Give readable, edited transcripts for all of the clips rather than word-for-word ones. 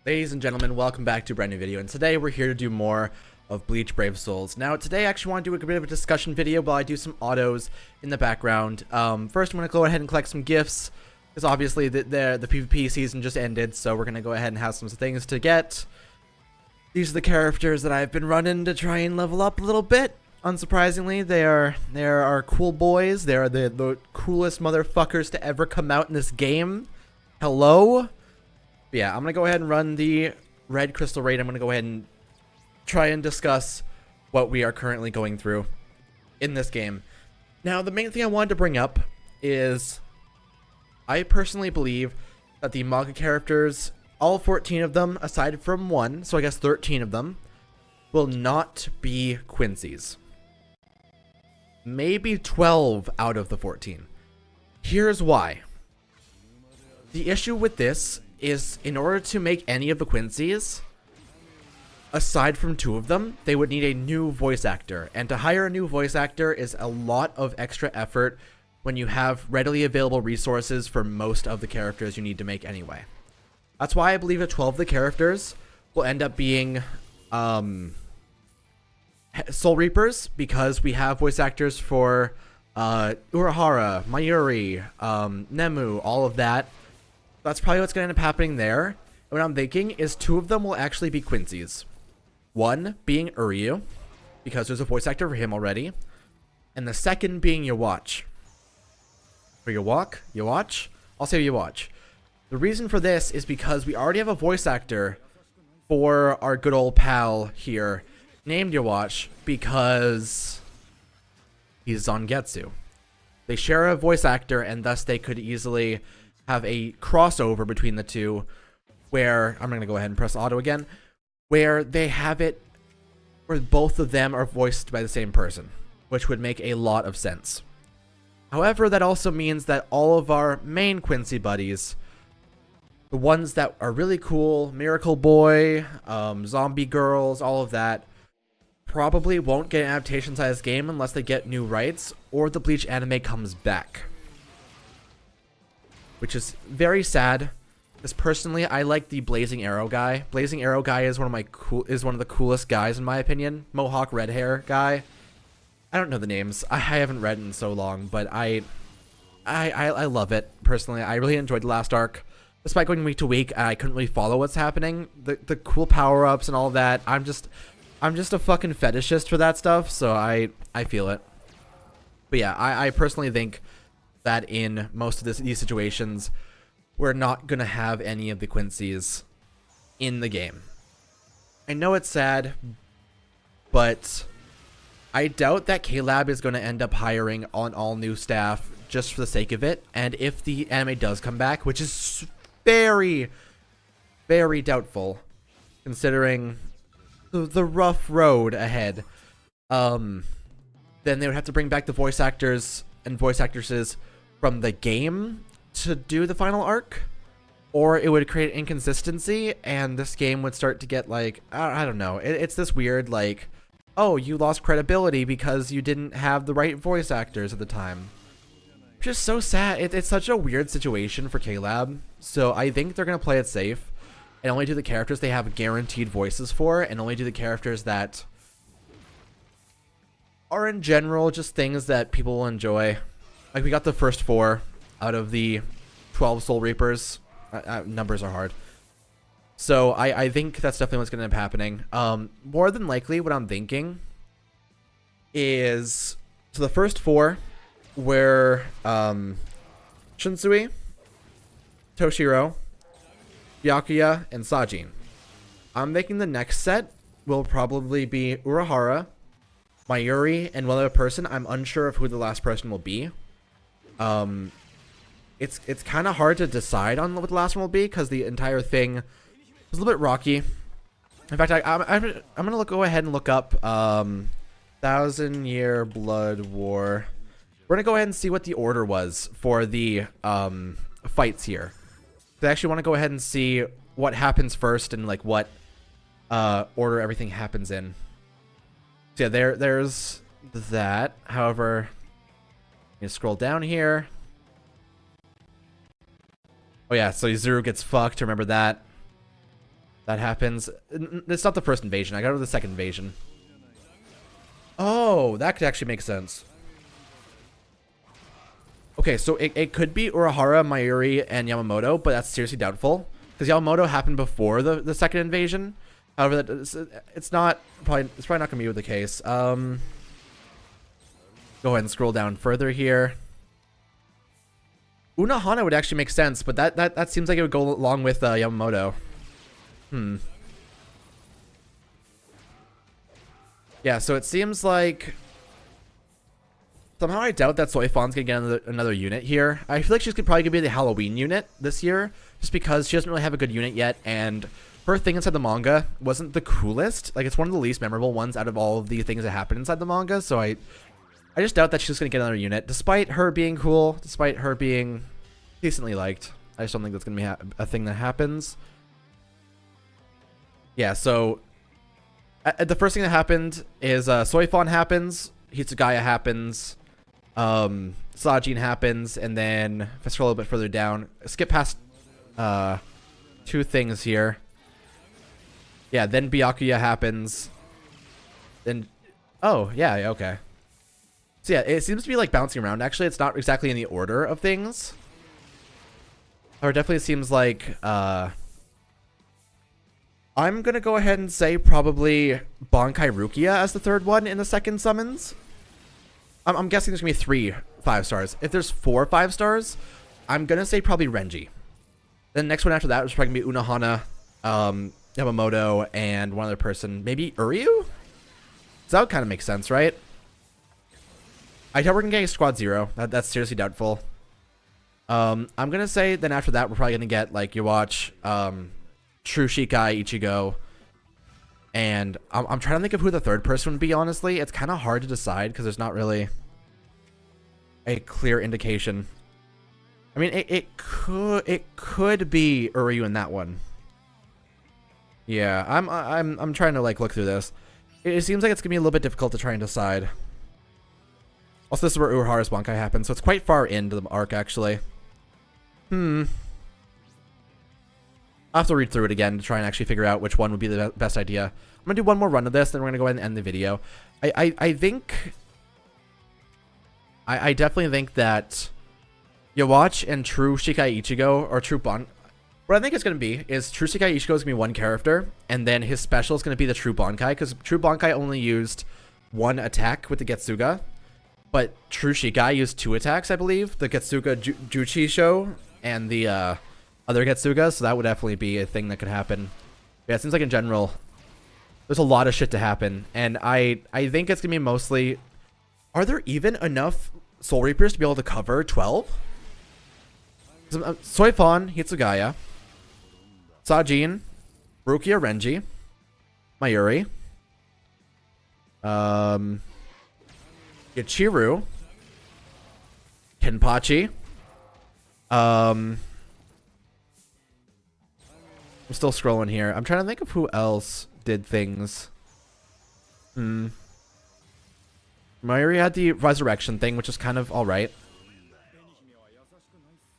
Ladies and gentlemen, welcome back to a brand new video, and today we're here to do more of Bleach Brave Souls. Now, today I actually want to do a bit of a discussion video while I do some autos in the background. First, I'm going to go ahead and collect some gifts, because obviously the PvP season just ended, so we're going to go ahead and have some things to get. These are the characters that I've been running to try and level up a little bit. Unsurprisingly, they are cool boys. They are the coolest motherfuckers to ever come out in this game. Hello? But yeah, I'm going to go ahead and run the red crystal raid. I'm going to go ahead and try and discuss what we are currently going through in this game. Now, the main thing I wanted to bring up is I personally believe that the manga characters, all 14 of them, aside from one, so I guess 13 of them, will not be Quincy's. Maybe 12 out of the 14. Here's why. The issue with this is in order to make any of the Quincy's, aside from two of them, they would need a new voice actor. And to hire a new voice actor is a lot of extra effort when you have readily available resources for most of the characters you need to make anyway. That's why I believe that 12 of the characters will end up being Soul Reapers, because we have voice actors for Urahara, Mayuri, Nemu, all of that. That's probably what's going to end up happening there. And what I'm thinking is two of them will actually be Quincy's. One being Uryu, because there's a voice actor for him already. And the second being Yawatch. Or Yawatch? I'll say Yawatch. The reason for this is because we already have a voice actor for our good old pal here named Yawatch, because he's Zangetsu. They share a voice actor, and thus they could easily have a crossover between the two, where I'm going to go ahead and press auto again, where they have it where both of them are voiced by the same person, which would make a lot of sense. However, that also means that all of our main Quincy buddies, the ones that are really cool, Miracle Boy, Zombie Girls, all of that, probably won't get an adaptation to this game unless they get new rights or the Bleach anime comes back. Which is very sad, because personally I like the Blazing Arrow guy. Blazing Arrow guy is one of the coolest guys in my opinion. Mohawk red hair guy. I don't know the names. I haven't read in so long, but I love it personally. I really enjoyed the last arc. Despite going week to week, I couldn't really follow what's happening. The cool power-ups and all that. I'm just a fucking fetishist for that stuff, so I feel it. But yeah, I personally think that in most of these situations, we're not going to have any of the Quincy's in the game. I know it's sad, but I doubt that K-Lab is going to end up hiring on all new staff just for the sake of it. And if the anime does come back, which is very, very doubtful, considering the rough road ahead, then they would have to bring back the voice actors and voice actresses from the game to do the final arc, or it would create inconsistency and this game would start to get like, I don't know, it's this weird like, oh, you lost credibility because you didn't have the right voice actors at the time. Just so sad. It's such a weird situation for K-Lab, so I think they're going to play it safe and only do the characters they have guaranteed voices for, and only do the characters that are in general just things that people will enjoy. Like, we got the first 4 out of the 12 Soul Reapers. Numbers are hard. So I think that's definitely what's going to end up happening. More than likely, what I'm thinking is, so the first 4 were Shinsui, Toshiro, Byakuya, and Sajin. I'm thinking the next set will probably be Urahara, Mayuri, and one other person. I'm unsure of who the last person will be. It's kind of hard to decide on what the last one will be, because the entire thing was a little bit rocky. In fact, I'm gonna go ahead and look up 1,000 Year Blood War. We're gonna go ahead and see what the order was for the fights here. I actually want to go ahead and see what happens first and like what order everything happens in. So yeah, there's that. However, you scroll down here. Oh yeah, so Izuru gets fucked. Remember that. That happens. It's not the first invasion. I got to the second invasion. Oh, that could actually make sense. Okay, so it could be Urahara, Mayuri, and Yamamoto, but that's seriously doubtful. Because Yamamoto happened before the second invasion. However, it's probably not going to be the case. Go ahead and scroll down further here. Unohana would actually make sense, but that seems like it would go along with Yamamoto. Yeah, so it seems like somehow I doubt that Soifan's gonna get another unit here. I feel like she's probably gonna be the Halloween unit this year, just because she doesn't really have a good unit yet, and her thing inside the manga wasn't the coolest. Like, it's one of the least memorable ones out of all of the things that happened inside the manga. So I just doubt that she's gonna get another unit, despite her being cool, despite her being decently liked. I just don't think that's gonna be a thing that happens. Yeah, so the first thing that happened is Soifan happens, Hitsugaya happens, Sajin happens, and then if I scroll a little bit further down, skip past two things here. Yeah, then Byakuya happens. Then, oh, yeah, okay. So yeah, it seems to be like bouncing around. Actually, it's not exactly in the order of things. Or it definitely seems like I'm going to go ahead and say probably Bankai Rukia as the third one in the second summons. I'm guessing there's going to be 3 5-stars. If there's 4 5-stars, I'm going to say probably Renji. Then the next one after that is probably going to be Unohana, Yamamoto, and one other person. Maybe Uryu? So that would kind of make sense, right? I doubt we're going to get a Squad 0. That's seriously doubtful. I'm going to say then after that we're probably going to get, like, you watch True Shikai, Ichigo, and I'm trying to think of who the third person would be, honestly. It's kind of hard to decide because there's not really a clear indication. I mean, it could be Uryu in that one. Yeah, I'm trying to, like, look through this. It seems like it's gonna be a little bit difficult to try and decide. Also, this is where Urahara's Bankai happens, so it's quite far into the arc, actually. I'll have to read through it again to try and actually figure out which one would be the best idea. I'm going to do one more run of this, then we're going to go ahead and end the video. I think... I definitely think that Yawatch and True Shikai Ichigo, or True Bon... What I think it's going to be is True Shikai Ichigo is going to be one character, and then his special is going to be the True Bankai, because True Bankai only used 1 attack with the Getsuga, but True Shikai used 2 attacks, I believe. The Getsuga Juchi Show and the other Getsuga, so that would definitely be a thing that could happen. Yeah, it seems like in general, there's a lot of shit to happen, and I think it's going to be mostly... Are there even enough Soul Reapers to be able to cover 12? Soifan, Hitsugaya, Sajin, Rukia, Renji, Mayuri, Yachiru, Kenpachi, I'm still scrolling here. I'm trying to think of who else did things. Mayuri had the resurrection thing, which is kind of alright.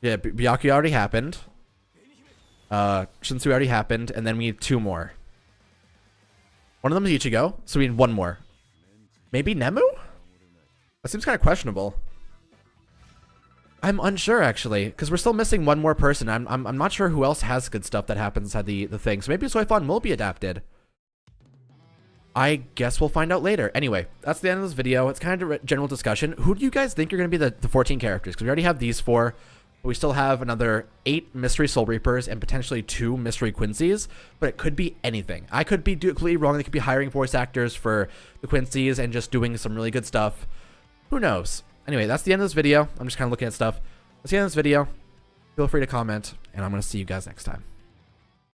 Yeah, Byakuya already happened. Shinsui already happened, and then we need 2 more. One of them is Ichigo, so we need 1 more. Maybe Nemu? That seems kind of questionable. I'm unsure, actually, because we're still missing 1 more person. I'm not sure who else has good stuff that happens inside the thing. So maybe Soifan will be adapted. I guess we'll find out later. Anyway, that's the end of this video. It's kind of a general discussion. Who do you guys think are going to be the 14 characters? Because we already have these 4. But we still have another 8 Mystery Soul Reapers and potentially 2 Mystery Quincy's. But it could be anything. I could be completely wrong. They could be hiring voice actors for the Quincy's and just doing some really good stuff. Who knows? Anyway, that's the end of this video. I'm just kind of looking at stuff. That's the end of this video. Feel free to comment, and I'm going to see you guys next time.